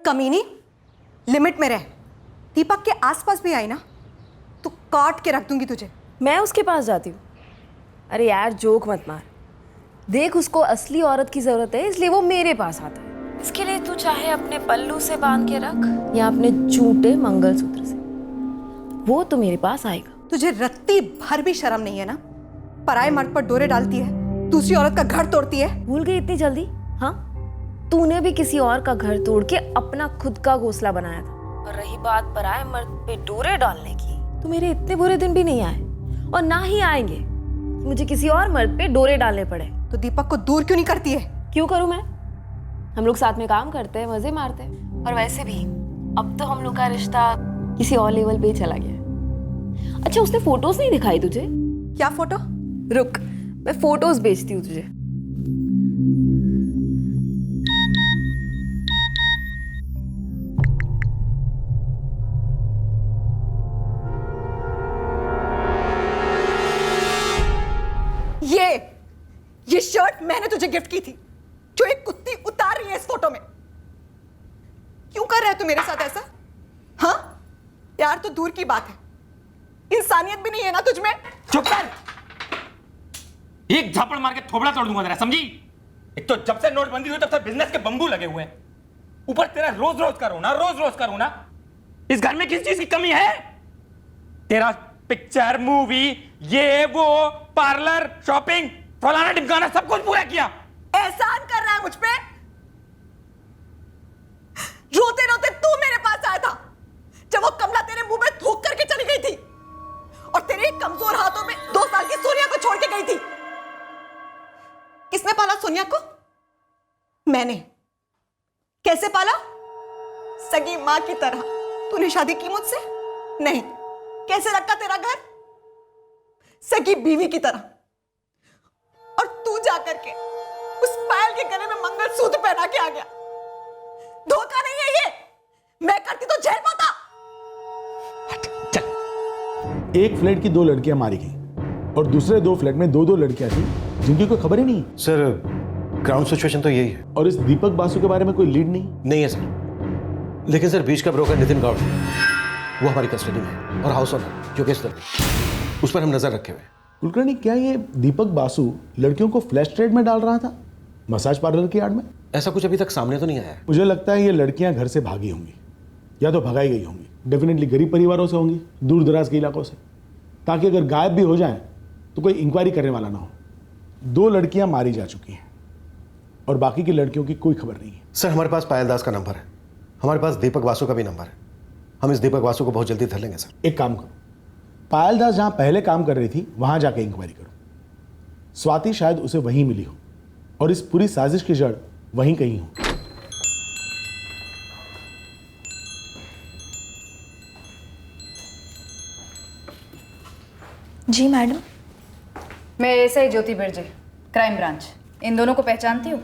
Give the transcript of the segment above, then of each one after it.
कमीनी, लिमिट में रह। दीपक के आसपास भी आई ना तो काट के रख दूंगी तुझे। मैं उसके पास जाती हूँ? अरे यार जोक मत मार। देख, उसको असली औरत की जरूरत है, इसलिए वो मेरे पास आता है। इसके लिए तू चाहे अपने पल्लू से बांध के रख या अपने झूठे मंगलसूत्र से, वो तो मेरे पास आएगा। तुझे रत्ती भर भी शर्म नहीं है ना? पराये मर्द पर डोरे डालती है, दूसरी औरत का घर तोड़ती है। भूल गई इतनी जल्दी? हाँ, तूने भी किसी और का घर तोड़ के अपना खुद का घोंसला बनाया था। और रही बात पराये मर्द पे डोरे डालने की, तो मेरे इतने बुरे दिन भी नहीं आए और ना ही आएंगे कि मुझे किसी और मर्द पे डोरे डालने पड़े। तो दीपक को दूर क्यों नहीं करती है? क्यों करूं मैं? हम लोग साथ में काम करते हैं, मजे मारते हैं। और वैसे भी अब तो हम लोग का रिश्ता किसी और लेवल पे ही चला गया। अच्छा, उसने फोटोज नहीं दिखाई तुझे? क्या फोटो? रुक, मैं फोटोज भेजती हूँ तुझे। ये शर्ट मैंने तुझे गिफ्ट की थी, जो एक कुत्ती उतार रही है इस फोटो में। क्यों कर रहा है तू मेरे साथ ऐसा? हाँ, यार तो दूर की बात है, इंसानियत भी नहीं है ना तुझ में? चुप कर! एक झापड़ मार के थोबड़ा तोड़ दूंगा तेरा, समझी? एक तो जब से नोटबंदी हुई तब से बिजनेस के बंबू लगे हुए हैं, ऊपर तेरा रोज रोज का रोना। इस घर में किस चीज की कमी है? तेरा पिक्चर, मूवी, ये वो, पार्लर, शॉपिंग, फलाना ढिमकाना सब कुछ पूरा किया। एहसान कर रहा है मुझ पे? रोते रोते तू मेरे पास आया था जब वो कमला तेरे मुंह में थूक करके चली गई थी और तेरे कमजोर हाथों में 2 साल की सोनिया को छोड़ के गई थी। किसने पाला सोनिया को? मैंने। कैसे पाला? सगी मां की तरह। तूने शादी की मुझसे? नहीं। कैसे रखा तेरा घर? सगी बीवी की तरह। और तू जाकर के उस पायल के गले में मंगलसूत्र पहना के आ गया। धोखा नहीं है ये? मैं करती तो जेल पाता। चल। एक फ्लैट की 2 लड़कियां मारी गई और दूसरे 2 फ्लैट में 2 लड़कियां थी जिनकी कोई खबर ही नहीं। सर, ग्राउंड सिचुएशन तो यही है। और इस दीपक बासु के बारे में कोई लीड नहीं है सर, लेकिन सर बीच का ब्रोकर नितिन गौड़, वो हमारी कस्टडी में है और हाउस ओनर जो केस उस पर हम नजर रखे हुए। कुलकर्णी, क्या ये दीपक बासु लड़कियों को फ्लैश ट्रेड में डाल रहा था मसाज पार्लर की आड़ में? ऐसा कुछ अभी तक सामने तो नहीं आया है। मुझे लगता है ये लड़कियां घर से भागी होंगी या तो भगाई गई होंगी। डेफिनेटली गरीब परिवारों से होंगी, दूर दराज के इलाकों से, ताकि अगर गायब भी हो जाएं तो कोई इंक्वायरी करने वाला ना हो। 2 लड़कियां मारी जा चुकी हैं और बाकी की लड़कियों की कोई खबर नहीं है। सर, हमारे पास पायल दास का नंबर है, हमारे पास दीपक बासु का भी नंबर है। हम इस दीपक बासु को बहुत जल्दी धर लेंगे सर। एक काम करो, पायल दास जहां पहले काम कर रही थी वहां जाके इंक्वायरी करो। स्वाति शायद उसे वहीं मिली हो और इस पूरी साजिश की जड़ वहीं कहीं हो। जी मैडम। मैं एसआई ज्योति बिरजे, क्राइम ब्रांच। इन दोनों को पहचानती हो?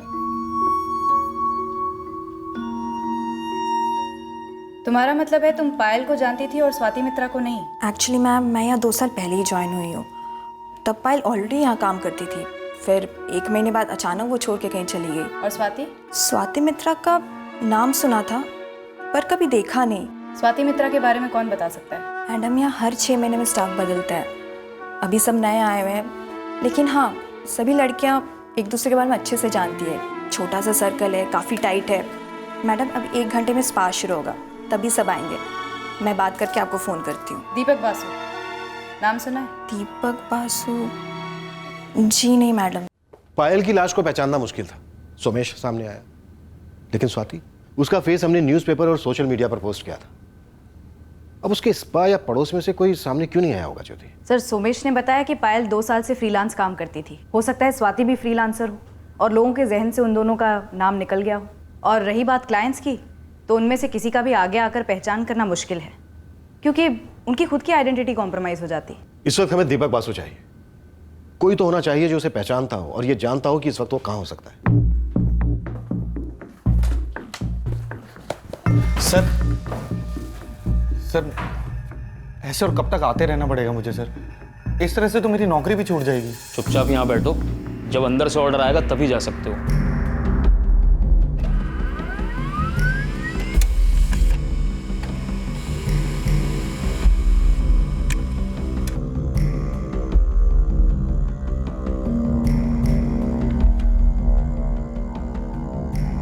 तुम्हारा मतलब है तुम पायल को जानती थी और स्वाति मित्रा को नहीं? एक्चुअली मैम, मैं यहाँ 2 साल पहले ही ज्वाइन हुई हूँ। तब पायल ऑलरेडी यहाँ काम करती थी, फिर 1 महीने बाद अचानक वो छोड़ के कहीं चली गई। और स्वाति? स्वाति मित्रा का नाम सुना था पर कभी देखा नहीं। स्वाति मित्रा के बारे में कौन बता सकता है? मैडम, यहाँ हर 6 महीने में स्टाफ बदलता है। अभी सब नए आए हुए हैं, लेकिन हाँ, सभी लड़कियाँ एक दूसरे के बारे में अच्छे से जानती है। छोटा सा सर्कल है, काफ़ी टाइट है। मैडम, अब 1 घंटे में स्पा शुरू होगा, तभी सब आएंगे। मैं बात करके आपको फ़ोन करती हूँ। दीपक बासु नाम सुना है? दीपक बासु? जी नहीं मैडम। पायल की लाश को पहचानना मुश्किल था, सोमेश सामने आया, लेकिन स्वाति, उसका फेस हमने न्यूज़पेपर और सोशल मीडिया पर पोस्ट किया था। अब उसके स्पा या पड़ोस में से कोई सामने क्यों नहीं आया होगा ज्योति? सर, सोमेश ने बताया कि पायल 2 साल से फ्रीलांस काम करती थी। हो सकता है स्वाति भी फ्रीलांसर हो और लोगों के जहन से उन दोनों का नाम निकल गया हो। और रही बात क्लाइंट्स की, तो उनमें से किसी का भी आगे आकर पहचान करना मुश्किल है, क्योंकि उनकी खुद की आइडेंटिटी कॉम्प्रोमाइज हो जाती। इस वक्त हमें दीपक बासु चाहिए। कोई तो होना चाहिए जो उसे पहचानता हो और ये जानता हो कि इस वक्त वो कहां हो सकता है। सर, ऐसे और कब तक आते रहना पड़ेगा मुझे सर? इस तरह से तो मेरी नौकरी भी छूट जाएगी। चुपचाप यहाँ बैठो, जब अंदर से ऑर्डर आएगा तभी जा सकते हो।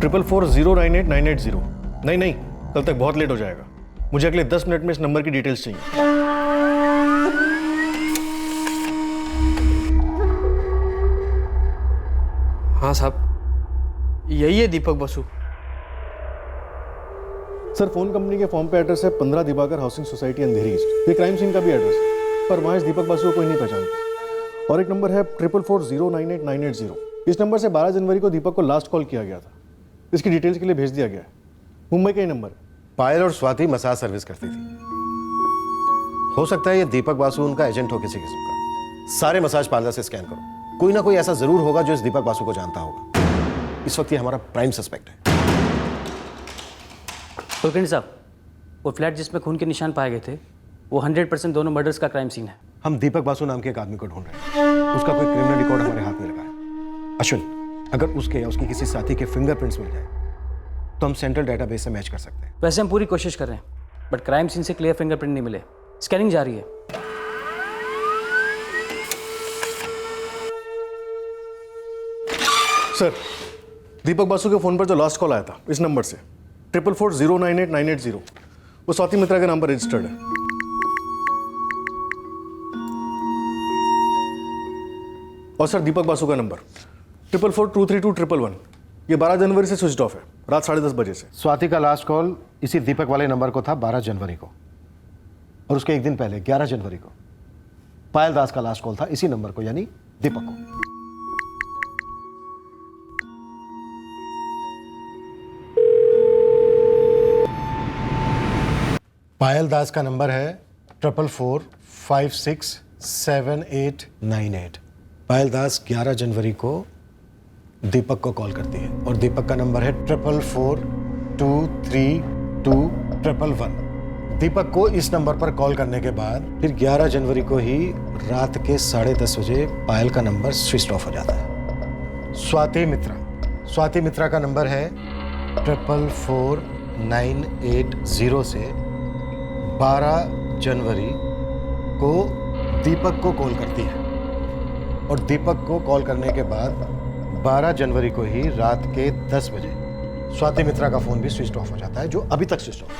444098980। नहीं, कल तक बहुत लेट हो जाएगा। मुझे अगले 10 मिनट में इस नंबर की डिटेल्स चाहिए। हाँ साहब, यही है दीपक बसु। सर, फोन कंपनी के फॉर्म पे एड्रेस है 15 दिवाकर हाउसिंग सोसाइटी अंधेरी ईस्ट। ये क्राइम सीन का भी एड्रेस है, पर वहाँ इस दीपक बासु को कोई नहीं पहचानता। और एक नंबर है 444098980। इस नंबर से 12 जनवरी को दीपक को लास्ट कॉल किया गया था। इसकी डिटेल्स के लिए भेज दिया गया है। मुंबई का ही नंबर है। पायल और स्वाति मसाज सर्विस करती थी। हो सकता है ये दीपक बासु उनका एजेंट हो किसी किस्म का। सारे मसाज पार्लर से स्कैन करो, कोई ना कोई ऐसा जरूर होगा जो इस दीपक बासु को जानता होगा। इस वक्त ये हमारा प्राइम सस्पेक्ट है। कुलकर्णी साहब, वो फ्लैट जिसमें खून के निशान पाए गए थे, वो 100% दोनों मर्डर्स का क्राइम सीन है। हम दीपक बासु नाम के एक आदमी को ढूंढ रहे हैं। उसका कोई क्रिमिनल रिकॉर्ड हमारे हाथ में लगा है। अश्विन, अगर उसके या उसके किसी साथी के फिंगरप्रिंट्स मिल जाए तो हम सेंट्रल डेटाबेस से मैच कर सकते हैं। वैसे हम पूरी कोशिश कर रहे हैं, बट क्राइम सीन से क्लियर फिंगरप्रिंट नहीं मिले। स्कैनिंग जारी है। सर, दीपक बासु के फोन पर जो लास्ट कॉल आया था इस नंबर से 444098980, वो स्वाति मित्रा के नाम पर रजिस्टर्ड है। और सर, दीपक बासु का नंबर 444232111, ये 12 जनवरी से स्विच ऑफ है, रात 10:30 बजे से। स्वाति का लास्ट कॉल इसी दीपक वाले नंबर को था 12 जनवरी को, और उसके एक दिन पहले 11 जनवरी को पायल दास का लास्ट कॉल था इसी नंबर को, यानी दीपक को। पायल दास का नंबर है 444567898। पायल दास 11 जनवरी को दीपक को कॉल करती है, और दीपक का नंबर है 444232111। दीपक को इस नंबर पर कॉल करने के बाद फिर 11 जनवरी को ही रात के 10:30 बजे पायल का नंबर स्विच ऑफ हो जाता है। स्वाति मित्रा का नंबर है 4444980 से 12 जनवरी को दीपक को कॉल करती है, और दीपक को कॉल करने के बाद 12 जनवरी को ही रात के 10 बजे स्वाति मित्रा का फोन भी स्विच ऑफ हो जाता है, जो अभी तक स्विच ऑफ है।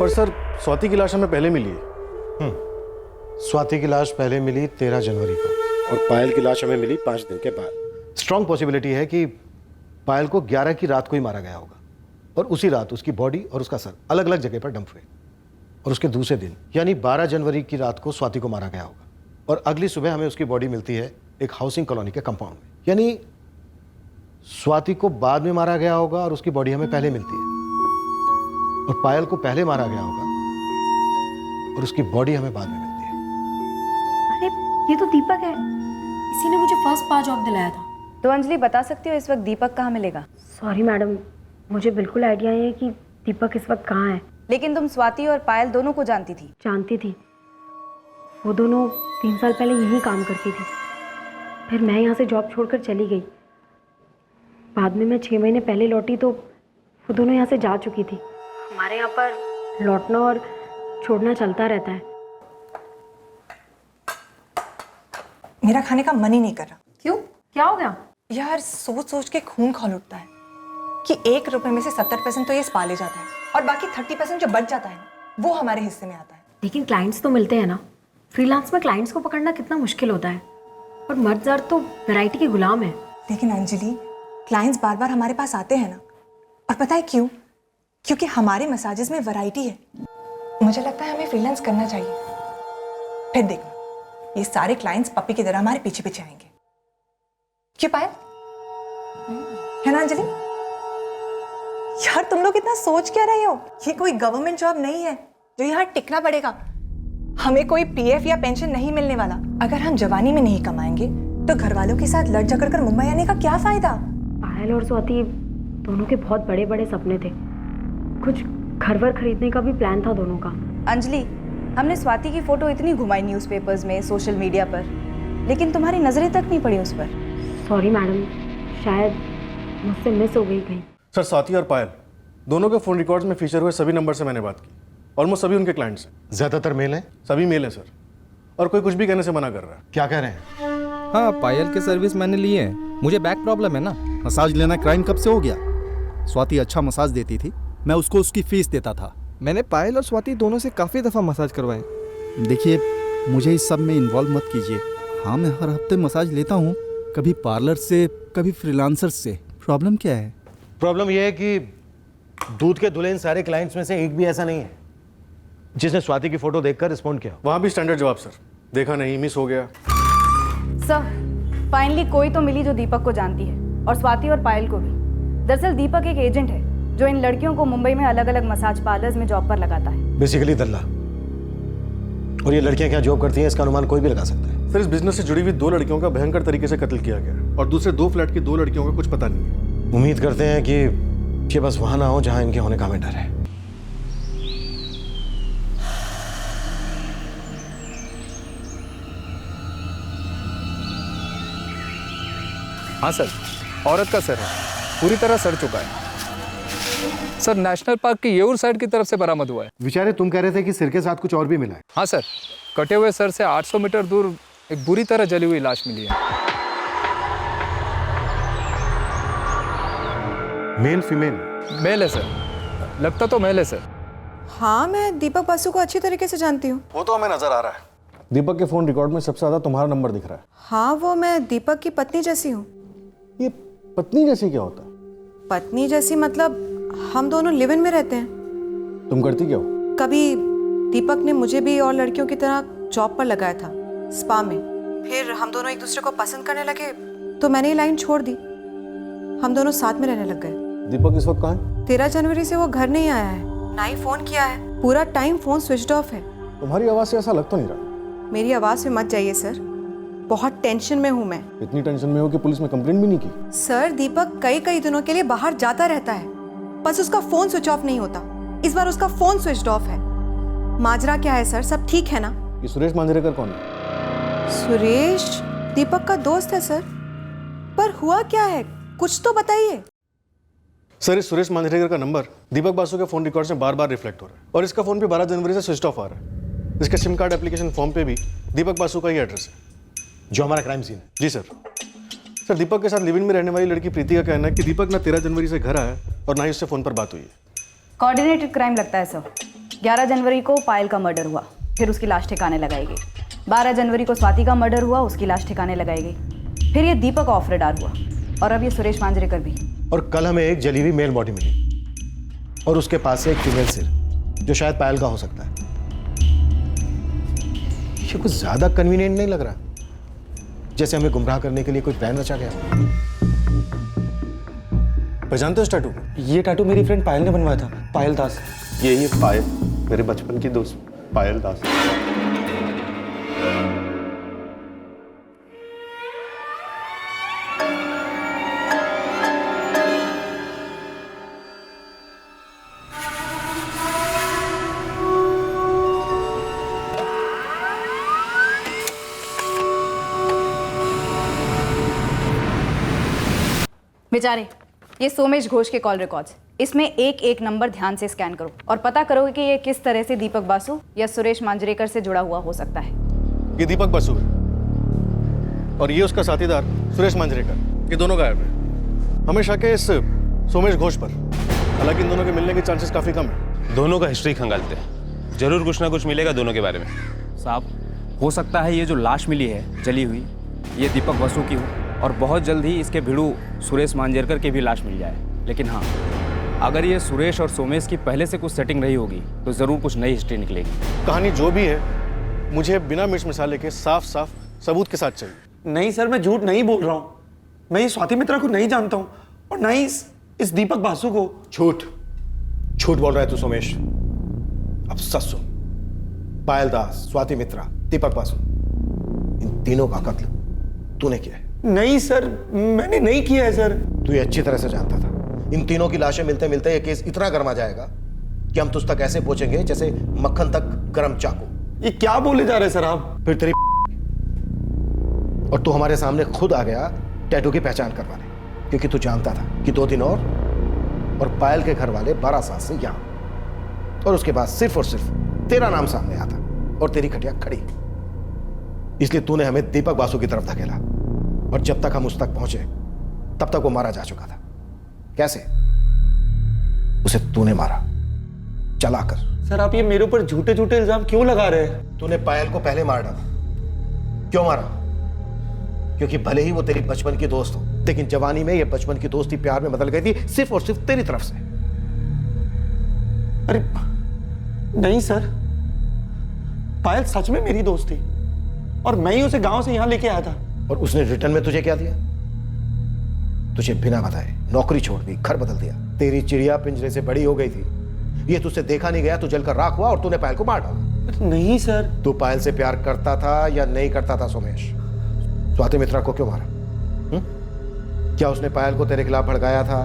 पर सर, स्वाति की लाश हमें पहले मिली है। स्वाति की लाश पहले मिली 13 जनवरी को, और पायल की लाश हमें मिली 5 दिन के बाद। स्ट्रॉन्ग पॉसिबिलिटी है कि पायल को 11 की रात को ही मारा गया होगा, और उसी रात उसकी बॉडी और उसका सर अलग अलग जगह पर डंप हुए, और उसके दूसरे दिन यानी 12 जनवरी की रात को स्वाति को मारा गया होगा, और अगली सुबह हमें उसकी बॉडी मिलती है एक हाउसिंग कॉलोनी के कंपाउंड में। यानी स्वाति को बाद में मारा गया होगा और उसकी बॉडी हमें पहले मिलती है, और पायल को पहले मारा गया होगा और उसकी बॉडी हमें बाद में मिलती है। अरे ये तो दीपक है, इसी ने मुझे फर्स्ट पास जॉब दिलाया था। तो अंजलि, बता सकती हो इस वक्त दीपक कहाँ मिलेगा? सॉरी मैडम, मुझे बिल्कुल आइडिया नहीं है कि दीपक इस वक्त कहाँ है। लेकिन तुम स्वाति और पायल दोनों को जानती थी। जानती थी, वो दोनों 3 साल पहले यहीं काम करती थी। फिर मैं यहाँ से जॉब छोड़कर चली गई। बाद में मैं 6 महीने पहले लौटी तो वो दोनों यहाँ से जा चुकी थी। हमारे यहाँ पर लौटना और छोड़ना चलता रहता है। मेरा खाने का मन ही नहीं कर रहा। क्यों, क्या हो गया? यार, सोच सोच के खून खौल उठता है कि 1 रुपए में से 70% तो ये स्पा ले जाता है, और बाकी 30% जो बच जाता है वो हमारे हिस्से में आता है। लेकिन क्लाइंट्स तो मिलते हैं ना। फ्रीलांस में क्लाइंट्स को पकड़ना कितना मुश्किल होता है, और मर्द ज़र तो वैरायटी के गुलाम है। लेकिन अंजलि, क्लाइंट्स बार बार हमारे पास आते हैं ना, और पता है क्यों? क्योंकि हमारे मसाजेस में वैरायटी है। मुझे लगता है हमें फ्रीलांस करना चाहिए। फिर देखना, ये सारे क्लाइंट्स पप्पी की तरह हमारे पीछे पीछे आएंगे। क्यों पायल? है ना अंजलि? यार, तुम लोग इतना सोच क्या रहे हो? ये कोई गवर्नमेंट जॉब नहीं है जो यहाँ टिकना पड़ेगा। हमें कोई पीएफ या पेंशन नहीं मिलने वाला। अगर हम जवानी में नहीं कमाएंगे तो घर वालों के साथ लड़ झगड़ कर मुंबई आने का क्या फायदा? पायल और स्वाति दोनों के बहुत बड़े बड़े सपने थे। कुछ घर वर खरीदने का भी प्लान था दोनों का। अंजलि, हमने स्वाति की फोटो इतनी घुमाई न्यूज़पेपर्स में, सोशल मीडिया पर, लेकिन तुम्हारी नजरें तक नहीं पड़ी उस पर। सॉरी मैडम, शायद मुझसे मिस हो गई कहीं। सर, स्वाति और पायल दोनों के फोन रिकॉर्ड्स में फीचर हुए सभी नंबर से मैंने बात की। ऑलमोस्ट सभी उनके क्लाइंट्स हैं। ज्यादातर मेल हैं? सभी मेल हैं सर। और कोई कुछ भी कहने से मना कर रहा है। क्या कह रहे हैं? हाँ, पायल के सर्विस मैंने लिए हैं। मुझे बैक प्रॉब्लम है ना। मसाज लेना क्राइम कब से हो गया? स्वाति अच्छा मसाज देती थी, मैं उसको उसकी फीस देता था। मैंने पायल और स्वाति दोनों से काफ़ी दफ़ा मसाज करवाए। देखिए, मुझे इस सब में इन्वॉल्व मत कीजिए। हाँ, मैं हर हफ्ते मसाज लेता हूँ, कभी पार्लर से, कभी फ्रीलांसर से। प्रॉब्लम क्या है? प्रॉब्लम यह है कि दूध के धुले इन सारे क्लाइंट्स में से एक भी ऐसा नहीं है जिसने स्वाति की फोटो देखकर रिस्पॉन्ड किया। वहाँ भी स्टैंडर्ड जवाब सर, देखा नहीं, मिस हो गया। सर फाइनली कोई तो मिली जो दीपक को जानती है, और स्वाति और पायल को भी। दरअसल दीपक एक एजेंट है जो इन लड़कियों को मुंबई में अलग अलग मसाज पार्लर्स में जॉब पर लगाता है। बेसिकली दल्ला। और ये लड़कियां क्या जॉब करती हैं इसका अनुमान कोई भी लगा सकता है। सर, इस बिजनेस से जुड़ी हुई 2 लड़कियों का भयंकर तरीके से कत्ल किया गया और दूसरे 2 फ्लैट की 2 लड़कियों का कुछ पता नहीं है। उम्मीद करते हैं कि ये बस वहां ना हो जहां इनके होने का हमें डर है। हाँ सर, औरत का सर है, पूरी तरह सड़ चुका है सर। नेशनल पार्क की येऊर साइड की तरफ से बरामद हुआ है। विचारे तुम कह रहे थे कि सिर के साथ कुछ और भी मिला है। हाँ सर, कटे हुए सर से 800 मीटर दूर एक बुरी तरह जली हुई लाश मिली है। Male female? मेल है सर, लगता तो मेल है सर। हाँ, मैं दीपक बासु को अच्छी तरीके से जानती हूँ। वो तो हमें नजर आ रहा है। दीपक के फोन रिकॉर्ड में सबसे ज्यादा तुम्हारा नंबर दिख रहा है। हाँ, वो मैं दीपक की पत्नी जैसी हूँ। ये पत्नी जैसी क्या होता है? पत्नी जैसी मतलब हम दोनों लिव इन में रहते हैं। तुम करती क्या हो? कभी दीपक ने मुझे भी और लड़कियों की तरह जॉब पर लगाया था, स्पा में। फिर हम दोनों एक दूसरे को पसंद करने लगे तो मैंने ये लाइन छोड़ दी। हम दोनों साथ में रहने लग गए। दीपक इस वक्त कहाँ है? 13 जनवरी से वो घर नहीं आया है, ना ही फोन किया है। पूरा टाइम फोन स्विच ऑफ है। तुम्हारी आवाज से ऐसा लग तो नहीं रहा। मेरी आवाज़ में मत जाइए सर, बहुत टेंशन में हूँ मैं। इतनी टेंशन में हो कि पुलिस में कंप्लेंट भी नहीं की? सर, दीपक कई दिनों के लिए बाहर जाता रहता है, बस उसका फोन स्विच ऑफ नहीं होता। इस बार उसका फोन स्विच ऑफ है। माजरा क्या है सर, सब ठीक है ना? ये सुरेश मांजरेकर कौन है? सुरेश दीपक का दोस्त है सर। पर हुआ क्या है, कुछ तो बताइए। सर, इस सुरेश मांजरेकर का नंबर दीपक बासु के फोन रिकॉर्ड से बार-बार रिफ्लेक्ट हो रहा है और इसका फोन भी 12 जनवरी से स्विच ऑफ आ रहा है। इसके सिम कार्ड एप्लीकेशन फॉर्म पे भी दीपक बासु का ही एड्रेस है, जो हमारा क्राइम सीन है। जी सर। सर, दीपक के साथ लिव इन में रहने वाली लड़की प्रीति का कहना है कि दीपक ना 13 जनवरी से घर आया और ना ही उससे फोन पर बात हुई है। कोऑर्डिनेटेड क्राइम लगता है सर। 11 जनवरी को पायल का मर्डर हुआ, फिर उसकी लाश ठिकाने लगाई गई। 12 जनवरी को स्वाति का मर्डर हुआ, उसकी लाश ठिकाने लगाई गई। फिर ये दीपक ऑफ रेडार हुआ, और अब ये सुरेश मांजरेकर भी। और कल हमें एक जली हुई मेल बॉडी मिली और उसके पास से एक फीमेल सिर, जो शायद पायल का हो सकता है। ये कुछ ज्यादा कन्वीनियंट नहीं लग रहा, जैसे हमें गुमराह करने के लिए कोई प्लान रचा गया। पहचानते हो इस टैटू? ये टैटू मेरी फ्रेंड पायल ने बनवाया था, पायल दास। यही है पायल, मेरे बचपन की दोस्त पायल दास। बेचारे, ये सोमेश घोष के कॉल रिकॉर्ड्स। इसमें एक एक नंबर ध्यान से स्कैन करो और पता करोगे कि ये किस तरह से दीपक बासु या सुरेश मांजरेकर से जुड़ा हुआ हो सकता है। ये दीपक बासु है और ये उसका साथीदार सुरेश मांजरेकर। ये दोनों गायब हैं। हमें शक है इस सोमेश घोष पर, हालांकि इन दोनों के मिलने के चांसेस काफी कम है। दोनों का हिस्ट्री खंगालते हैं, जरूर कुछ ना कुछ मिलेगा दोनों के बारे में। साहब, हो सकता है ये जो लाश मिली है जली हुई, ये दीपक बासु की हो, और बहुत जल्द ही इसके भिड़ू सुरेश मांजरेकर की भी लाश मिल जाए। लेकिन हाँ, अगर ये सुरेश और सोमेश की पहले से कुछ सेटिंग रही होगी तो ज़रूर कुछ नई हिस्ट्री निकलेगी। कहानी जो भी है, मुझे बिना मिर्च मसाले के साफ साफ सबूत के साथ चाहिए। नहीं सर, मैं झूठ नहीं बोल रहा हूँ। मैं ये स्वाति मित्रा को नहीं जानता हूँ और ना ही इस दीपक बासु को। झूठ बोल रहा है तू सोमेश। अब सच सुन, पायल दास, स्वाति मित्रा, दीपक बासु, इन तीनों का कत्ल तूने किया है। नहीं सर, मैंने नहीं किया है सर। तू ये अच्छी तरह से जानता था। इन तीनों की लाशें मिलते मिलते ये केस इतना गर्मा जाएगा कि हम तुझ तक ऐसे पहुंचेंगे जैसे मक्खन तक गरम चाकू। ये क्या बोले जा रहे हैं सर आप? फिर तेरी और तू हमारे सामने खुद आ गया टैटू की पहचान करवाने, क्योंकि तू जानता था कि 2 दिन और पायल के घर वाले 12 साल से यहां, और उसके बाद सिर्फ और सिर्फ तेरा नाम सामने आता और तेरी खटिया खड़ी। इसलिए तूने हमें दीपक बासु की तरफ धकेला, और जब तक हम उस तक पहुंचे तब तक वो मारा जा चुका था। कैसे? उसे तूने मारा, चलाकर। सर आप ये मेरे ऊपर झूठे झूठे इल्जाम क्यों लगा रहे हैं? तूने पायल को पहले मार डाला। क्यों मारा? क्योंकि भले ही वो तेरी बचपन की दोस्त हो, लेकिन जवानी में ये बचपन की दोस्ती प्यार में बदल गई थी, सिर्फ और सिर्फ तेरी तरफ से। अरे नहीं सर, पायल सच में मेरी दोस्त थी और मैं ही उसे गांव से यहां लेके आया था। और उसने रिटर्न में तुझे क्या दिया? तुझे बिना बताए नौकरी छोड़ दी, घर बदल दिया। तेरी चिड़िया पिंजरे से बड़ी हो गई थी, ये तुझसे देखा नहीं गया, तू जलकर राख हुआ और तूने पायल को मार डाला। नहीं सर। तू पायल से प्यार करता था या नहीं करता था सोमेश? स्वाति मित्रा को क्यों मारा? क्या उसने पायल को तेरे खिलाफ भड़काया था?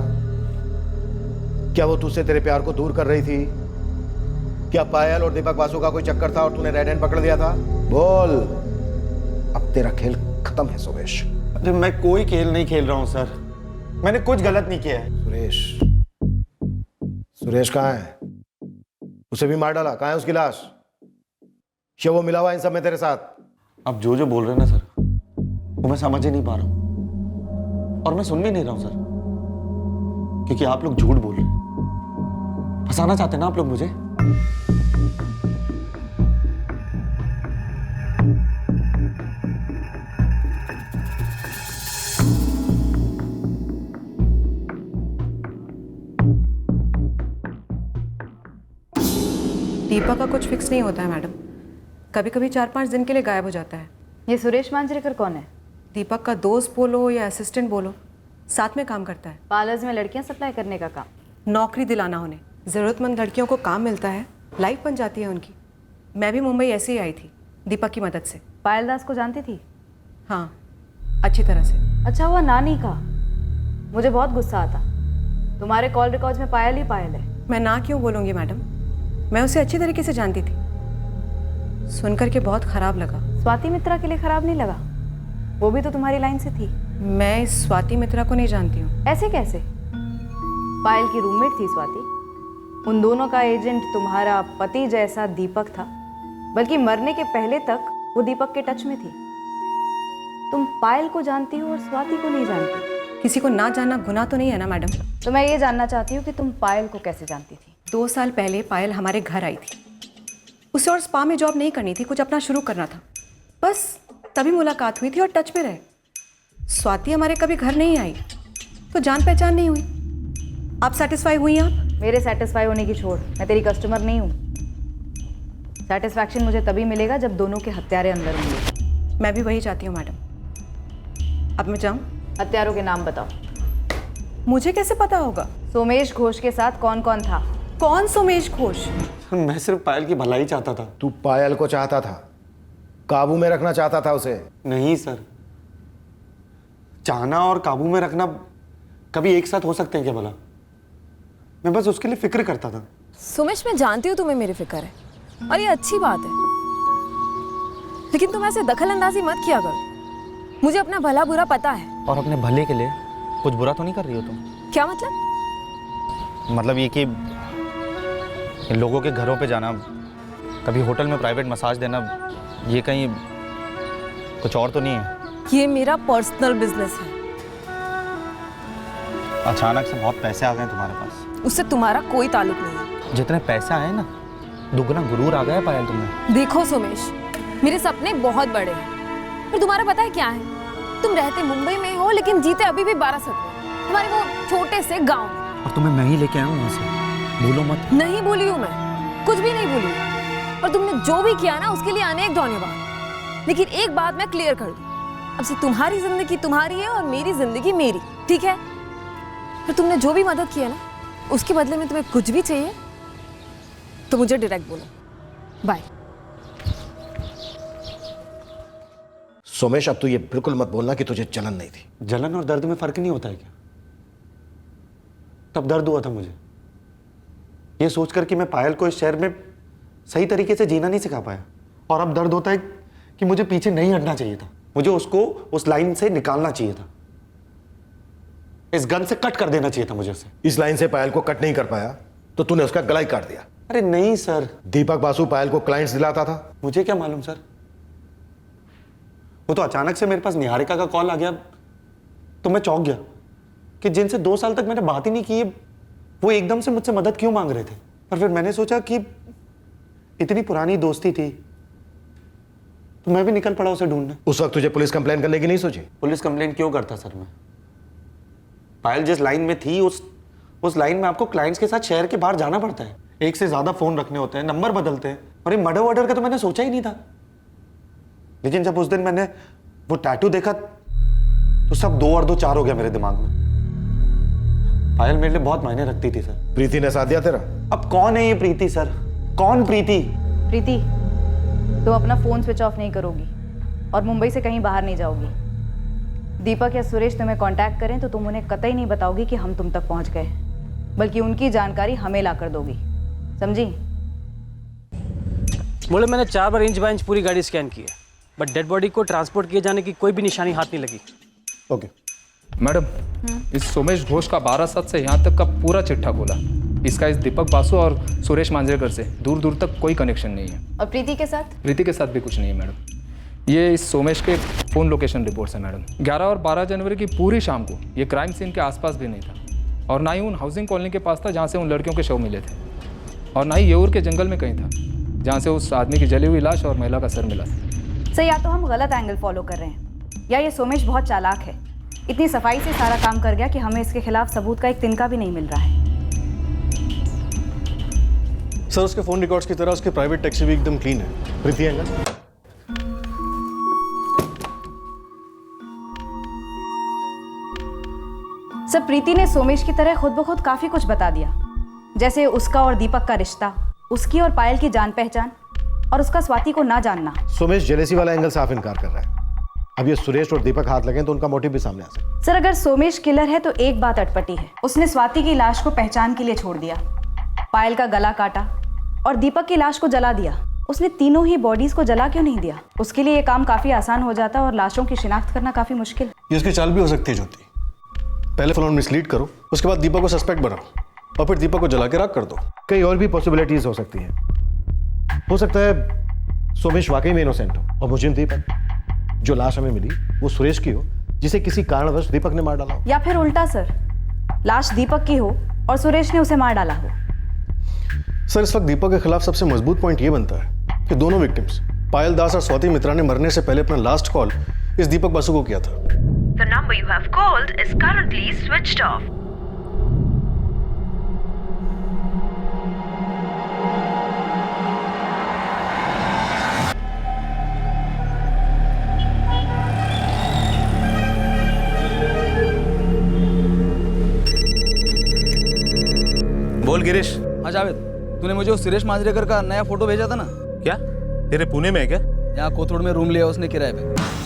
क्या वो तुझसे तेरे प्यार को दूर कर रही थी? क्या पायल और दीपक बासु का कोई चक्कर था और तूने रेड हैंड पकड़ लिया था? बोल, अब तेरा खेल खत्म है सोमेश। अरे मैं कोई खेल नहीं खेल रहा हूं सर, मैंने कुछ गलत नहीं किया है। सुरेश कहाँ है? उसे भी मार डाला? कहाँ है उसकी लाश? क्या वो मिला हुआ इन सब में तेरे साथ? आप जो जो बोल रहे हैं ना सर, वो मैं समझ ही नहीं पा रहा हूं, और मैं सुन भी नहीं रहा हूं सर, क्योंकि आप लोग झूठ बोल रहे हैं। फंसाना चाहते हैं ना आप लोग मुझे। दीपक का कुछ फिक्स नहीं होता है मैडम, कभी कभी 4-5 दिन के लिए गायब हो जाता है। ये सुरेश मांजरेकर कौन है? दीपक का दोस्त बोलो या असिस्टेंट बोलो, साथ में काम करता है। पार्लर्स में लड़कियां सप्लाई करने का काम। नौकरी दिलाना उन्हें, ज़रूरतमंद लड़कियों को काम मिलता है, लाइफ बन जाती है उनकी। मैं भी मुंबई ऐसे ही आई थी दीपक की मदद से। पायल दास को जानती थी? हाँ, अच्छी तरह से। अच्छा हुआ ना नहीं कहा, मुझे बहुत गुस्सा आता। तुम्हारे कॉल रिकॉर्ड्स में पायल ही पायल है। मैं ना क्यों बोलूँगी मैडम, मैं उसे अच्छी तरीके से जानती थी। सुनकर के बहुत खराब लगा। स्वाति मित्रा के लिए खराब नहीं लगा? वो भी तो तुम्हारी लाइन से थी। मैं स्वाति मित्रा को नहीं जानती हूँ। ऐसे कैसे? पायल की रूममेट थी स्वाति। उन दोनों का एजेंट तुम्हारा पति जैसा दीपक था, बल्कि मरने के पहले तक वो दीपक के टच में थी। तुम पायल को जानती हो और स्वाति को नहीं जानती। किसी को ना जानना गुनाह तो नहीं है ना मैडम? तो मैं ये जानना चाहती हूँ कि तुम पायल को कैसे जानती थी? 2 साल पहले पायल हमारे घर आई थी। उसे और स्पा में जॉब नहीं करनी थी, कुछ अपना शुरू करना था, बस तभी मुलाकात हुई थी और टच में रहे। स्वाति हमारे कभी घर नहीं आई, तो जान पहचान नहीं हुई। आप सेटिस्फाई हुई? आप? मेरे सेटिस्फाई होने की छोड़, मैं तेरी कस्टमर नहीं हूँ। सेटिस्फैक्शन मुझे तभी मिलेगा जब दोनों के हत्यारे अंदर होंगे। मैं भी वही चाहती हूँ मैडम। अब मैं जाऊँ? हत्यारों के नाम बताओ। मुझे कैसे पता होगा? सोमेश घोष के साथ कौन कौन था? कौन सोमेश घोष? मैं सिर्फ पायल की भलाई चाहता था। तू पायल को चाहता था, काबू में रखना चाहता था उसे? नहीं सर, चाहना और काबू में रखना कभी एक साथ हो सकते हैं क्या भला? मैं बस उसके लिए फिक्र करता था। सुमेश, मैं जानती हूँ तुम्हें मेरी फिक्र है और ये अच्छी बात है, लेकिन तुम ऐसे दखल अंदाजी मत किया करो। मुझे अपना भला बुरा पता है। और अपने भले के लिए कुछ बुरा तो नहीं कर रही हो तुम? क्या मतलब? मतलब ये कि लोगों के घरों पे जाना, कभी होटल में प्राइवेट मसाज देना, ये कहीं कुछ और तो नहीं है? ये मेरा पर्सनल बिजनेस है। अचानक से बहुत पैसे आ गए तुम्हारे पास, उससे तुम्हारा कोई ताल्लुक नहीं है। जितने पैसे आए ना, दुगना गुरूर आ गया पायल तुम्हें। देखो सोमेश, मेरे सपने बहुत बड़े हैं, पर तुम्हारा पता है क्या है? तुम रहते मुंबई में हो, लेकिन जीते अभी भी 12 सपने हमारे वो छोटे से गांव में। और तुम्हें मैं ही लेके आया हूँ वहाँ से, भूलो मत। नहीं भूली हूँ मैं, कुछ भी नहीं भूली हूँ। और तुमने जो भी किया ना, उसके लिए अनेक धन्यवाद। लेकिन एक बात मैं क्लियर कर दूँ, अब से तुम्हारी जिंदगी तुम्हारी है और मेरी जिंदगी मेरी, ठीक है? फिर तुमने जो भी मदद की है ना, उसके बदले में तुम्हें कुछ भी चाहिए तो मुझे डायरेक्ट बोलो। बाय। सोमेश, अब तू ये बिल्कुल मत बोलना कि तुझे जलन नहीं थी। जलन और दर्द में फर्क नहीं होता है क्या? तब दर्द हुआ था मुझे, ये सोचकर कि मैं पायल को इस शहर में सही तरीके से जीना नहीं सिखा पाया। और अब दर्द होता है कि मुझे पीछे नहीं हटना चाहिए था, मुझे उसको उस लाइन से निकालना चाहिए था, इस गन से कट कर देना चाहिए था मुझे उसे। इस लाइन से पायल को कट नहीं कर पाया तो तूने उसका गला ही काट दिया। अरे नहीं सर। दीपक बासु पायल को क्लाइंट्स दिलाता था। मुझे क्या मालूम सर, वो तो अचानक से मेरे पास निहारिका का कॉल आ गया तो मैं चौंक गया कि जिनसे 2 साल तक मैंने बात ही नहीं की, वो एकदम से मुझसे मदद क्यों मांग रहे थे। पर फिर मैंने सोचा कि इतनी पुरानी दोस्ती थी तो मैं भी निकल पड़ा उसे ढूंढने। उस वक्त तुझे पुलिस कंप्लेन करने की नहीं सोची? पुलिस कंप्लेन क्यों करता सर मैं? पायल जिस लाइन में थी उस लाइन में आपको क्लाइंट्स के साथ शहर के बाहर जाना पड़ता है, एक से ज्यादा फोन रखने होते हैं, नंबर बदलते हैं, और ये मर्डर वर्डर का तो मैंने सोचा ही नहीं था। लेकिन जब उस दिन मैंने वो टैटू देखा तो सब 2 और 2 4 हो गया मेरे दिमाग में। पायल मेरे लिए बहुत मायने रखती थी सर। प्रीति ने साथ दिया तेरा? अब कौन है ये प्रीति सर? कौन प्रीति? प्रीति, तुम अपना फोन स्विच ऑफ नहीं करोगी और मुंबई से कहीं बाहर नहीं जाओगी। दीपक या सुरेश तुम्हें कांटेक्ट करें तो तुम उन्हें कतई नहीं बताओगी कि हम तुम तक पहुंच गए, बल्कि उनकी जानकारी हमें ला कर दोगी, समझी? बोले मैंने 4 बार इंच बाय इंच पूरी गाड़ी स्कैन की है, बट डेड बॉडी को ट्रांसपोर्ट किए जाने की कोई भी निशानी हाथ नहीं लगी। ओके मैडम, इस सोमेश घोष का 12/7 से यहाँ तक का पूरा चिट्ठा खोला। इसका इस दीपक बासु और सुरेश मांजरेकर से दूर दूर तक कोई कनेक्शन नहीं है। और प्रीति के साथ? प्रीति के साथ भी कुछ नहीं है मैडम। ये इस सोमेश के फ़ोन लोकेशन रिपोर्ट्स है मैडम। 11 और 12 जनवरी की पूरी शाम को ये क्राइम सीन के आसपास भी नहीं था, और ना ही उन हाउसिंग कॉलोनी के पास था जहाँ से उन लड़कियों के शव मिले थे, और ना ही येऊर के जंगल में कहीं था जहाँ से उस आदमी की जली हुई लाश और महिला का सर मिला था। सर, या तो हम गलत एंगल फॉलो कर रहे हैं या ये सोमेश बहुत चालाक है। इतनी सफाई से सारा काम कर गया कि हमें इसके खिलाफ सबूत का एक तिनका भी नहीं मिल रहा है। सर, उसके फ़ोन रिकॉर्ड्स की तरह उसके प्राइवेट टैक्सी भी एकदम क्लीन है। प्रीति एंगल? सर, प्रीति ने सोमेश की तरह खुद ब खुद काफ़ी कुछ बता दिया, जैसे उसका और दीपक का रिश्ता, उसकी और पायल की जान पहचान, और उसका स्वाति को ना जानना। सोमेश जेलेसी वाला एंगल साफ इनकार कर रहा है। अब ये सुरेश और दीपक हाथ लगे तो उनका मोटिव भी सामने आ सकता है। सर, अगर सोमेश किलर है तो एक बात अटपटी है, उसने स्वाति की लाश को पहचान के लिए छोड़ दिया, पायल का गला काटा और दीपक की लाश को जला दिया। उसने तीनों ही बॉडीज को जला क्यों नहीं दिया? उसके लिए ये काम काफी आसान हो जाता और लाशों की शिनाख्त करना काफी मुश्किल। ये उसकी चाल भी हो सकती है ज्योति। पहले फुल ऑन मिसलीड करो, उसके बाद दीपक को सस्पेक्ट बनाओ और फिर दीपक को जला के राख कर दो। कई और भी पॉसिबिलिटीज हो सकती हैं। हो सकता है सोमेश वाकई में इनोसेंट हो और मुझे दीपक जो लाश हमें मिली वो सुरेश की हो, जिसे किसी कारणवश दीपक ने मार डाला हो। या फिर उल्टा सर, लाश दीपक की हो और सुरेश ने उसे मार डाला हो। सर, इस वक्त दीपक के खिलाफ सबसे मजबूत पॉइंट ये बनता है कि दोनों विक्टिम्स पायल दास और स्वाति मित्रा ने मरने से पहले अपना लास्ट कॉल इस दीपक बासु को किया था। The number you have called is currently switched off. बोल गिरीश। हाँ जावेद, तूने मुझे उस सुरेश मांजरेकर का नया फोटो भेजा था ना? क्या तेरे पुणे में है क्या? यहाँ कोथरूड में रूम लिया उसने किराए पे।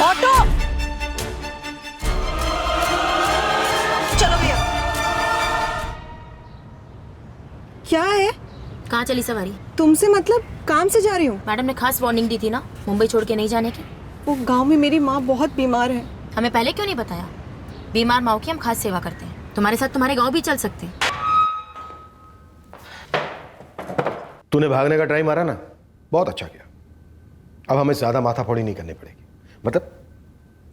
ऑटो, चलो भैया। क्या है? कहाँ चली सवारी? तुमसे मतलब काम से जा रही हूँ। मैडम ने खास वार्निंग दी थी ना, मुंबई छोड़ के नहीं जाने की। वो गांव में मेरी माँ बहुत बीमार है। हमें पहले क्यों नहीं बताया? बीमार माँ की हम खास सेवा करते हैं। तुम्हारे साथ तुम्हारे गाँव भी चल सकते हैं। तूने भागने का ट्राई मारा ना, बहुत अच्छा किया। अब हमें ज्यादा माथा फोड़ी नहीं करनी पड़ेगी, मतलब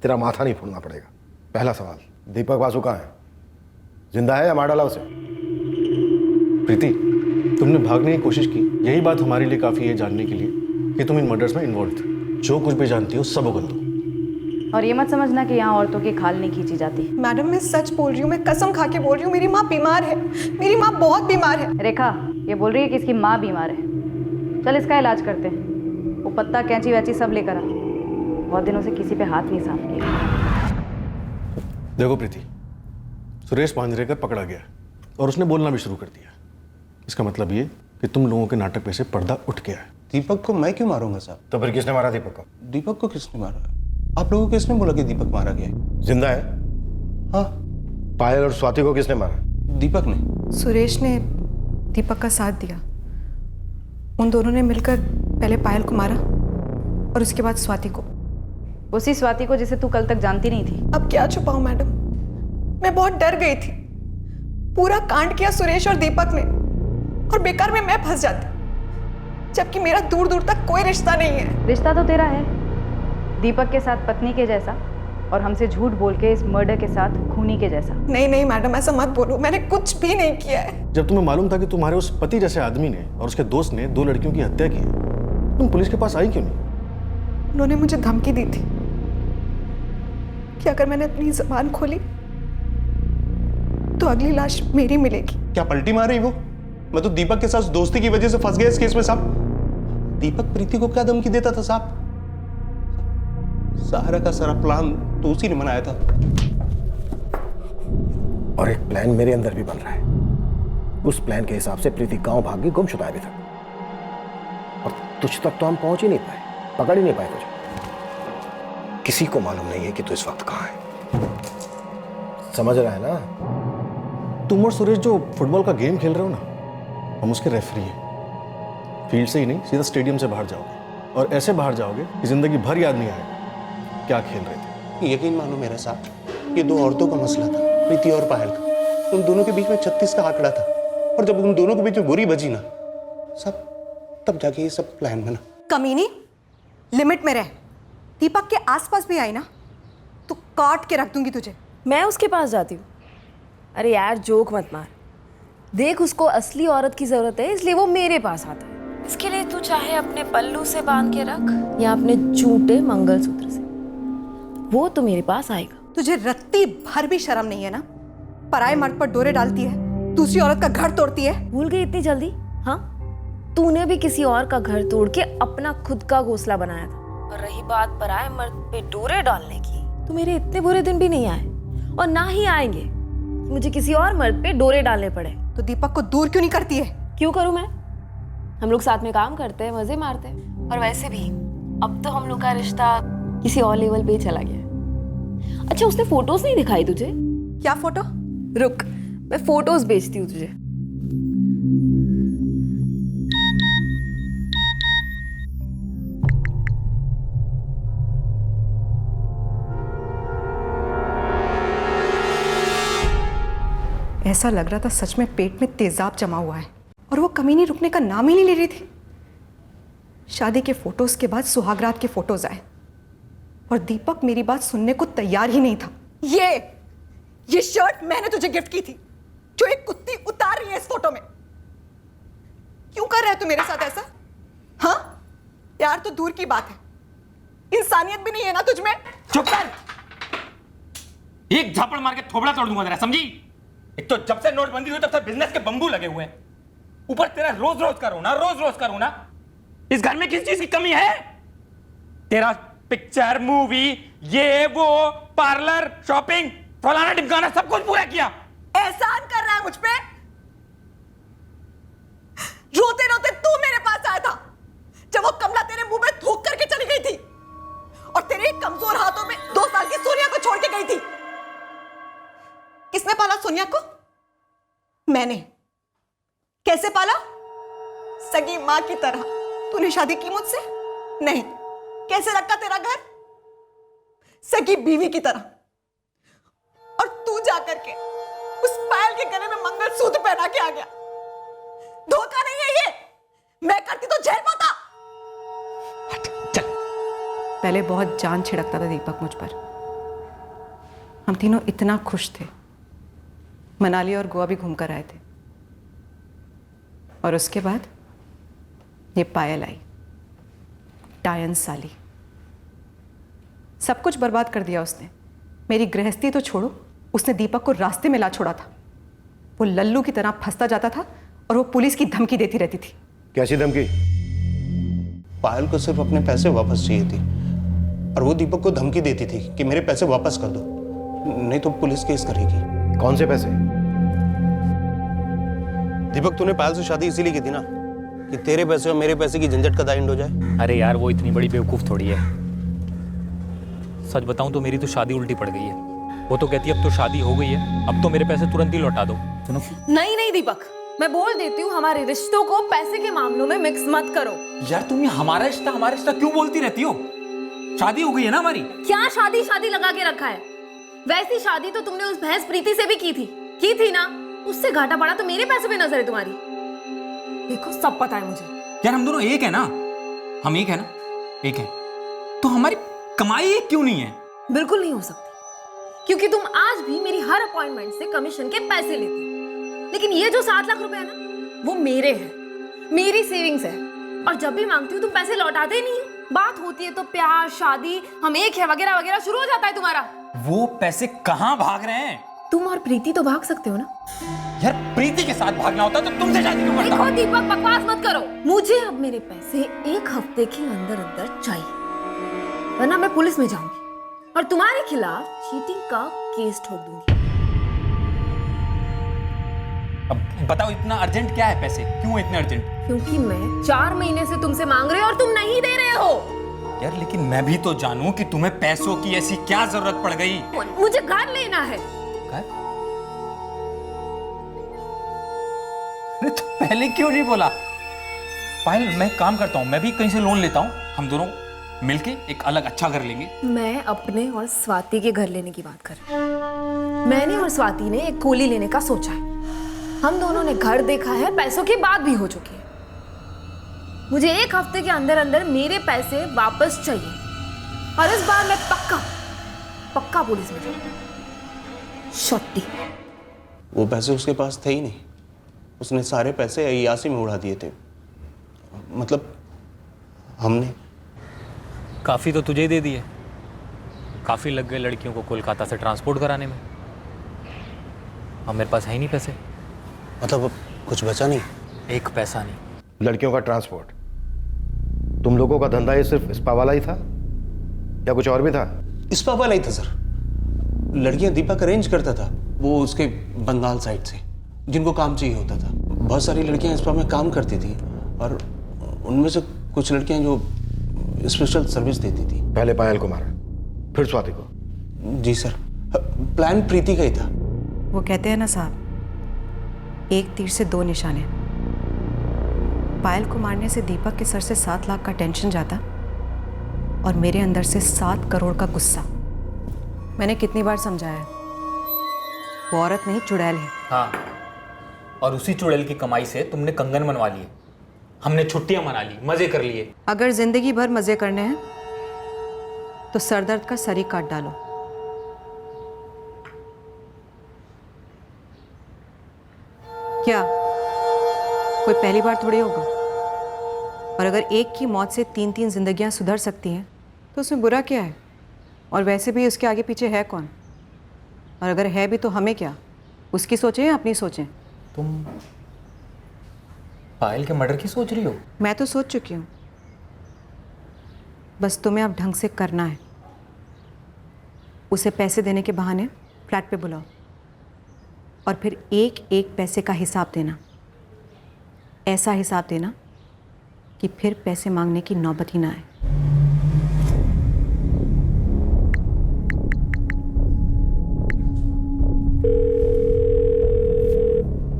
तेरा माथा नहीं फोड़ना पड़ेगा। पहला सवाल, दीपक बासु कहाँ है? जिंदा है या मार डाला उसे? प्रीति, तुमने भागने की कोशिश की, यही बात हमारे लिए काफ़ी है जानने के लिए कि तुम इन मर्डर्स में इन्वॉल्व थे। जो कुछ भी जानती हो सब उगल दो। और ये मत समझना कि यहाँ औरतों की खाल नहीं खींची जाती। मैडम मैं सच बोल रही हूँ, मैं कसम खा के बोल रही हूँ, मेरी माँ बीमार है, मेरी माँ बहुत बीमार है। रेखा ये बोल रही है कि इसकी माँ बीमार है। चल इसका इलाज करते हैं। वो पत्ता कैंची वैची सब लेकर आ। बहुत दिनों से किसी पे हाथ नहीं साफ किया। देखो प्रीति, सुरेश मांजरेकर पकड़ा गया और उसने बोलना भी शुरू कर दिया। इसका मतलब ये कि तुम लोगों के नाटक पे से पर्दा उठ गया है। दीपक को मैं क्यों मारूंगा साहब? तो फिर किसने मारा दीपक को? दीपक को किसने मारा? आप लोगों को किसने बोला कि दीपक मारा गया है? जिंदा है? हाँ। पायल और स्वाति को किसने मारा? दीपक ने। सुरेश ने दीपक का साथ दिया। उन दोनों ने मिलकर पहले पायल को मारा और उसके बाद स्वाति को। उसी स्वाति को जिसे तू कल तक जानती नहीं थी। अब क्या छुपाऊं मैडम, मैं बहुत डर गई थी। पूरा कांड किया सुरेश और दीपक ने और बेकार में मैं फंस जाती, जबकि मेरा दूर दूर तक कोई रिश्ता नहीं है। रिश्ता तो तेरा है, दीपक के साथ पत्नी के जैसा और हमसे झूठ बोल के इस मर्डर के साथ खूनी के जैसा। नहीं नहीं मैडम ऐसा मत बोलो, मैंने कुछ भी नहीं किया है। जब तुम्हें मालूम था कि तुम्हारे उस पति जैसे आदमी ने और उसके दोस्त ने 2 लड़कियों की हत्या की, तुम पुलिस के पास आई क्यों नहीं? उन्होंने मुझे धमकी दी थी कि अगर मैंने अपनी जुबान खोली तो अगली लाश मेरी मिलेगी। क्या पलटी मार रही वो? मैं तो दीपक के साथ दोस्ती की वजह से फंस गया इस केस में साहब। दीपक प्रीति को क्या धमकी देता था साहब? सारा का सारा प्लान तो उसी ने बनाया था। और एक प्लान मेरे अंदर भी बन रहा है। उस प्लान के हिसाब से प्रीति गांव भाग गई, गुमशुदा अभी तक। और तुझ तक तो हम पहुंच ही नहीं पाए, पकड़ ही नहीं पाए तुझे। किसी को मालूम नहीं है कि तू इस वक्त कहां है। समझ रहा है ना? तुम और सुरेश जो फुटबॉल का गेम खेल रहे हो ना, हम उसके रेफरी हैं। फील्ड से ही नहीं, सीधा स्टेडियम से बाहर जाओगे और ऐसे बाहर जाओगे कि जिंदगी भर याद नहीं आएगा क्या खेल रहे थे। यकीन मानो मेरा साहब, ये 2 औरतों का मसला था, प्रीति और पायल का। उन दोनों के बीच में 36 का आंकड़ा था और जब उन दोनों के बीच में बुरी बजी ना सब, तब जाके ये सब प्लान बना। कमीनी, लिमिट में रह। दीपक के आसपास भी आई ना तो काट के रख दूंगी तुझे। मैं उसके पास जाती हूँ? अरे यार जोक मत मार। देख उसको असली औरत की जरूरत है, इसलिए वो मेरे पास आता है। इसके लिए तू चाहे अपने पल्लू से बांध के रख या अपने झूठे मंगलसूत्र से, वो तो मेरे पास आएगा। तुझे रत्ती भर भी शर्म नहीं है ना? पराये मर्द पर डोरे डालती है, दूसरी औरत का घर तोड़ती है। भूल गई इतनी जल्दी? हाँ, तूने भी किसी और का घर तोड़ के अपना खुद का घोंसला बनाया था। और रही बात पराये मर्द पे डोरे डालने की, तो मेरे इतने बुरे दिन भी नहीं आए और ना ही आएंगे कि मुझे किसी और मर्द पे डोरे डालने पड़े। तो दीपक को दूर क्यों नहीं करती है? क्यों करूं मैं? हम लोग साथ में काम करते हैं, मजे मारते हैं। और वैसे भी अब तो हम लोग का रिश्ता किसी और लेवल पे ही चला गया। अच्छा उसने फोटोज नहीं दिखाई तुझे? क्या फोटो? रुक मैं फोटोज भेजती हूँ तुझे। ऐसा लग रहा था सच में पेट में तेजाब जमा हुआ है और वो कमीनी रुकने का नाम ही नहीं ले रही थी। शादी के फोटोज के बाद सुहागरात के फोटोज आए और दीपक मेरी बात सुनने को तैयार ही नहीं था। ये शर्ट मैंने तुझे गिफ्ट की थी जो एक कुत्ती उतार रही है इस फोटो में। क्यों कर रहा है तू मेरे साथ ऐसा? हाँ यार तो दूर की बात है, इंसानियत भी नहीं है ना तुझ में? चुप कर। एक झापड़ मार के थोबड़ा तोड़ दूंगा तेरा, समझी? एक तो जब से नोटबंदी हुई तब से बिजनेस के बंबू लगे हुए हैं, ऊपर तेरा रोज रोज का रोना। इस घर में किस चीज की कमी है? तेरा पिक्चर, मूवी, ये वो, पार्लर, शॉपिंग, फलाना ढिमकाना सब कुछ पूरा किया। एहसान कर रहा है मुझ पे? रोते रोते तू मेरे पास आया था जब वो कमला तेरे मुंह में थूक करके चली गई थी और तेरे कमजोर हाथों में 2 साल की सोनिया को छोड़ के गई थी। किसने पाला सोनिया को? मैंने। कैसे पाला? सगी मां की तरह। तूने शादी की मुझसे? नहीं। कैसे रखा तेरा घर? सगी बीवी की तरह। और तू जाकर के उस पायल के गले में मंगलसूत्र पहना के आ गया। धोखा नहीं है ये? मैं करती तो झेल पाता। चल। पहले बहुत जान छिड़कता था दीपक मुझ पर। हम तीनों इतना खुश थे, मनाली और गोवा भी घूमकर आए थे। और उसके बाद ये पायल आई, टायन साली। सब कुछ बर्बाद कर दिया उसने। मेरी गृहस्थी तो छोड़ो, उसने दीपक को रास्ते में ला छोड़ा था। वो लल्लू की तरह फंसता जाता था और वो पुलिस की धमकी देती रहती थी। कैसी धमकी? पायल को सिर्फ अपने पैसे वापस चाहिए थी और वो दीपक को धमकी देती थी कि मेरे पैसे वापस कर दो, नहीं तो पुलिस केस करेगी। कौन से पैसे? दीपक, तूने पायल से शादी इसीलिए की थी ना कि तेरे पैसे और मेरे पैसे की झंझट का दाई एंड हो जाए। अरे यार वो इतनी बड़ी बेवकूफ़ थोड़ी है। सच बताऊं तो मेरी तो शादी उल्टी पड़ गई है। वो तो कहती है अब तो शादी हो गई है, अब तो मेरे पैसे तुरंत ही लौटा दो। सुनो, नहीं दीपक, मैं बोल देती हूँ, हमारे रिश्तों को पैसे के मामलों में मिक्स मत करो। यार तुम ये हमारा रिश्ता क्यों बोलती रहती हो? शादी हो गई है ना हमारी। क्या शादी लगा के रखा है? वैसी शादी तो तुमने उस भैंस प्रीति से भी की थी ना। उससे घाटा पड़ा तो मेरे पैसे पे नजर है तुम्हारी। देखो सब पता है मुझे। यार हम दोनों एक है ना, हम एक है ना, एक है तो हमारी कमाई एक क्यों नहीं है? बिल्कुल नहीं हो सकती, क्योंकि तुम आज भी मेरी हर अपॉइंटमेंट से कमीशन के पैसे लेते हो। लेकिन ये जो 7 लाख रुपए है ना, वो मेरे हैं, मेरी सेविंग्स है। और जब भी मांगती हूँ तुम पैसे लौटाते ही नहीं हो। बात होती है तो प्यार, शादी, हम एक है वगैरह वगैरह शुरू हो जाता है तुम्हारा। वो पैसे कहाँ भाग रहे हैं? तुम और प्रीति तो भाग सकते हो ना। यार प्रीति के साथ भागना होता तो तुमसे शादी क्यों करता? देखो दीपक, बकवास मत करो। मुझे अब मेरे पैसे 1 हफ्ते के अंदर अंदर चाहिए, वरना मैं पुलिस में जाऊंगी और तुम्हारे खिलाफ चीटिंग का केस ठोक दूंगी। अब बताओ इतना अर्जेंट क्या है? पैसे क्यों इतने अर्जेंट? क्योंकि मैं 4 महीने से तुमसे मांग रही हूँ और तुम नहीं दे रहे हो। यार लेकिन मैं भी तो जानूं कि तुम्हें पैसों की ऐसी क्या जरूरत पड़ गई। मुझे घर लेना है। घर? अरे तो पहले क्यों नहीं बोला? पायल, मैं काम करता हूँ, मैं भी कहीं से लोन लेता हूँ, हम दोनों मिलके एक अलग अच्छा घर लेंगे। मैं अपने और स्वाति के घर लेने की बात कर रही हूँ। मैंने और स्वाति ने एक कोली लेने का सोचा है। हम दोनों ने घर देखा है, पैसों की बात भी हो चुकी है। मुझे 1 हफ्ते के अंदर अंदर मेरे पैसे वापस चाहिए और इस बार मैं पक्का पुलिस में जाऊंगी। शॉटी। वो पैसे उसके पास थे ही नहीं, उसने सारे पैसे अय्यासी में उड़ा दिए थे। मतलब हमने काफ़ी तो तुझे दे दिए, काफ़ी लग गए लड़कियों को कोलकाता से ट्रांसपोर्ट कराने में। अब मेरे पास है ही नहीं पैसे। मतलब अब कुछ बचा नहीं? 1 पैसा नहीं। लड़कियों का ट्रांसपोर्ट, तुम लोगों का धंधा ये सिर्फ स्पा वाला ही था या कुछ और भी था? स्पा वाला ही था सर। लड़कियां दीपक अरेंज करता था, वो उसके बंगाल साइड से, जिनको काम चाहिए होता था। बहुत सारी लड़कियां स्पा में काम करती थी और उनमें से कुछ लड़कियां जो स्पेशल सर्विस देती थी। पहले पायल को मारा, फिर स्वाति को? जी सर, प्लान प्रीति का ही था। वो कहते हैं ना साहब, एक तीर से 2 निशाने। पायल को मारने से दीपक के सर से 7 लाख का टेंशन जाता और मेरे अंदर से 7 करोड़ का गुस्सा। मैंने कितनी बार समझाया, वो औरत नहीं चुड़ैल है। हाँ, और उसी चुड़ैल की कमाई से तुमने कंगन मनवा लिए, हमने छुट्टियां मना ली, मजे कर लिए। अगर जिंदगी भर मजे करने हैं तो सरदर्द का सर ही काट डालो। क्या कोई पहली बार थोड़ी होगा? और अगर एक की मौत से 3-3 जिंदगियां सुधर सकती हैं तो उसमें बुरा क्या है? और वैसे भी उसके आगे पीछे है कौन? और अगर है भी तो हमें क्या? उसकी सोचें या अपनी सोचें? तुम पायल के मर्डर की सोच रही हो? मैं तो सोच चुकी हूँ, बस तुम्हें अब ढंग से करना है। उसे पैसे देने के बहाने फ्लैट पे बुलाओ और फिर 1-1 पैसे का हिसाब देना। ऐसा हिसाब देना कि फिर पैसे मांगने की नौबत ही ना आए।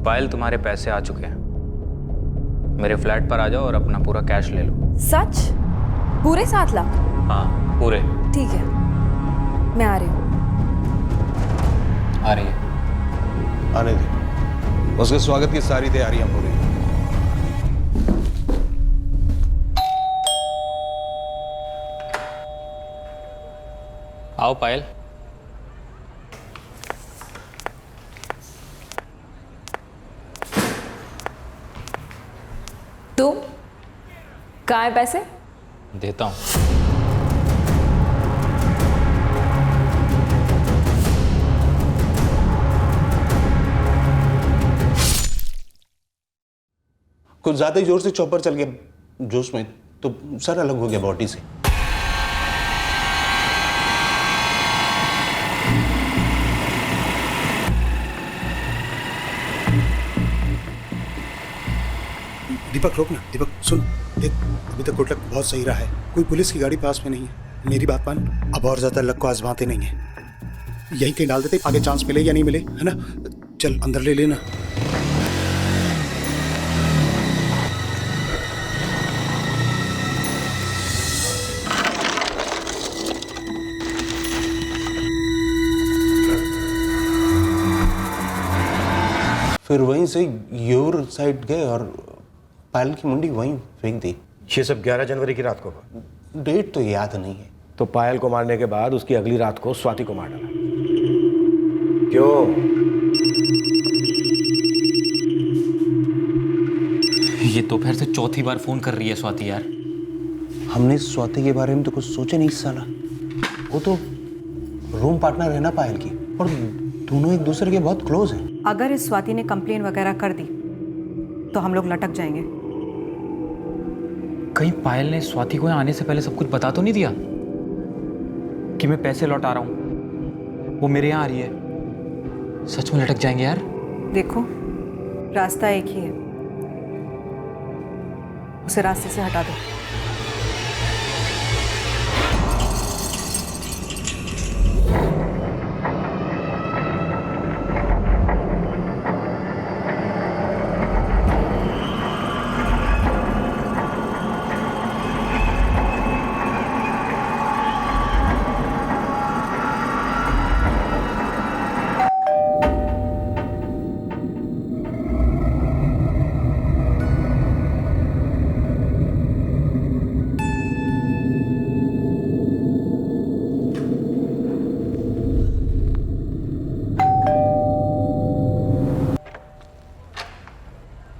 पायल, तुम्हारे पैसे आ चुके हैं। मेरे फ्लैट पर आ जाओ और अपना पूरा कैश ले लो। सच? पूरे 7 लाख? हाँ पूरे। ठीक है, मैं आ रही हूँ। आ रही है? आने दे, उसके स्वागत की सारी तैयारियां हो रही हैं। आओ पायल। तो कहाँ है पैसे? देता हूँ। कुछ ज्यादा ही जोर से चॉपर चल गया जोश में, तो सर अलग हो गया बॉडी से। दीपक रोक ना, दीपक सुन, देख अभी तक गुड लक बहुत सही रहा है, कोई पुलिस की गाड़ी पास में नहीं है। मेरी बात मान, अब और ज्यादा लक को आजमाते नहीं है, यही कहीं डाल देते, आगे चांस मिले या नहीं मिले, है ना। चल अंदर ले लेना। फिर वहीं से योर साइड गए और पायल की मुंडी वहीं फेंक दी। ये सब 11 जनवरी की रात को हुआ। डेट तो याद नहीं है। तो पायल को मारने के बाद उसकी अगली रात को स्वाति को मार डाला। क्यों? ये दोपहर से चौथी बार फोन कर रही है स्वाति यार। हमने स्वाति के बारे में तो कुछ सोचा नहीं साला। वो तो रूम पार्टनर है ना पायल की, और दोनों एक दूसरे के बहुत क्लोज हैं। अगर इस स्वाति ने कंप्लेन वगैरह कर दी तो हम लोग लटक जाएंगे। कहीं पायल ने स्वाति को यहाँ आने से पहले सब कुछ बता तो नहीं दिया कि मैं पैसे लौटा रहा हूँ, वो मेरे यहाँ आ रही है? सच में लटक जाएंगे यार। देखो रास्ता एक ही है, उसे रास्ते से हटा दो।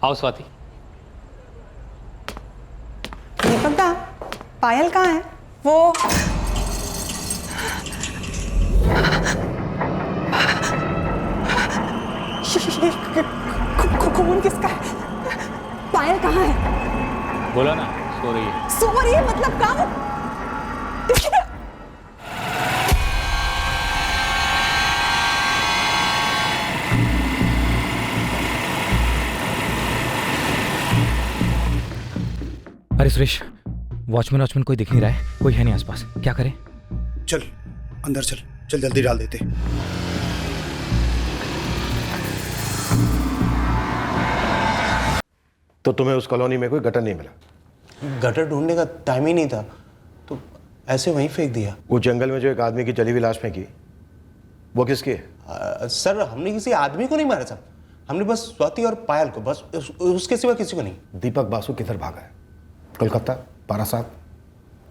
आओ स्वाति। दीपक दा, पायल कहाँ है? वो खून किसका है? पायल कहाँ है? बोला ना सो रही है। सो रही है मतलब कहाँ? अरे सुरेश, वॉचमैन कोई दिख नहीं रहा है, कोई है नहीं आसपास, क्या करें? चल अंदर चल, चल जल्दी डाल देते। तो तुम्हें उस कॉलोनी में कोई गटर नहीं मिला? गटर ढूंढने का टाइम ही नहीं था, तो ऐसे वहीं फेंक दिया। वो जंगल में जो एक आदमी की जली हुई लाश फेंकी, वो किसकी है? सर हमने किसी आदमी को नहीं मारा साहब, हमने बस स्वाति और पायल को, बस उसके सिवा किसी को नहीं। दीपक बासु किधर भागा है? कोलकाता, बारासात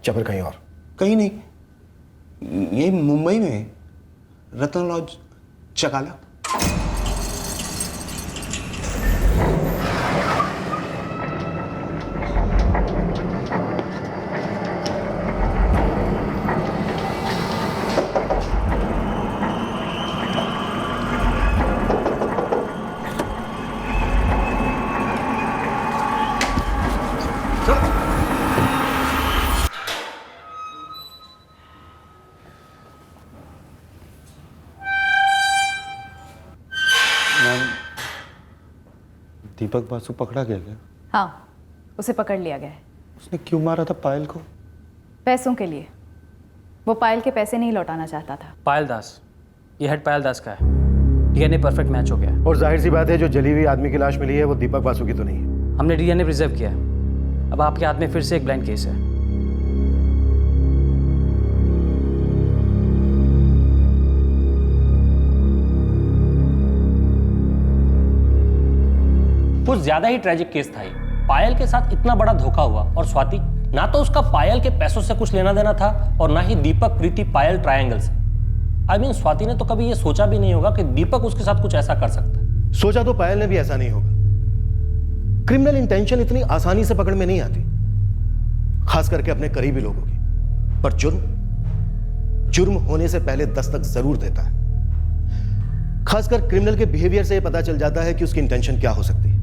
या फिर कहीं और? कहीं नहीं, ये मुंबई में रतन लॉज चकाला। दीपक बासु पकड़ा गया क्या? हाँ, उसे पकड़ लिया गया है। उसने क्यों मारा था पायल को? पैसों के लिए। वो पायल के पैसे नहीं लौटाना चाहता था। पायल दास, ये हेड पायल दास का है। डीएनए परफेक्ट मैच हो गया। और जाहिर सी बात है जो जली हुई आदमी की लाश मिली है वो दीपक बासु की तो नहीं है। हमने डीएनए प्रिजर्व किया है। अब आपके हाथ में फिर से एक ब्लाइंड केस है। कुछ ज्यादा ही ट्रेजिक केस था ये। पायल के साथ इतना बड़ा धोखा हुआ, और स्वाति, ना तो उसका पायल के पैसों से कुछ लेना देना था और ना ही दीपक प्रीति पायल ट्रायंगल से। आई मीन स्वाति ने तो कभी ये सोचा भी नहीं होगा कि दीपक उसके साथ कुछ ऐसा कर सकता है। सोचा तो पायल ने भी ऐसा नहीं होगा। क्रिमिनल इंटेंशन इतनी आसानी से पकड़ में नहीं आती, खास करके अपने करीबी लोगों की। पर जुर्म होने से पहले दस्तक जरूर देता है। खासकर क्रिमिनल के बिहेवियर से यह पता चल जाता है कि उसकी इंटेंशन क्या हो सकती है।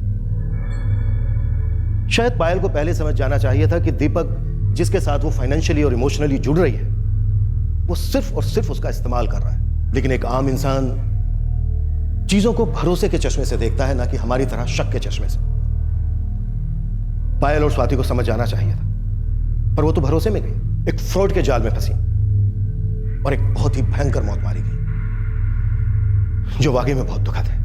शायद पायल को पहले समझ जाना चाहिए था कि दीपक जिसके साथ वो फाइनेंशियली और इमोशनली जुड़ रही है वो सिर्फ और सिर्फ उसका इस्तेमाल कर रहा है। लेकिन एक आम इंसान चीजों को भरोसे के चश्मे से देखता है, ना कि हमारी तरह शक के चश्मे से। पायल और स्वाति को समझ जाना चाहिए था, पर वो तो भरोसे में गई, एक फ्रॉड के जाल में फंसी और एक बहुत ही भयंकर मौत मारी गई, जो वाकई में बहुत दुखद है।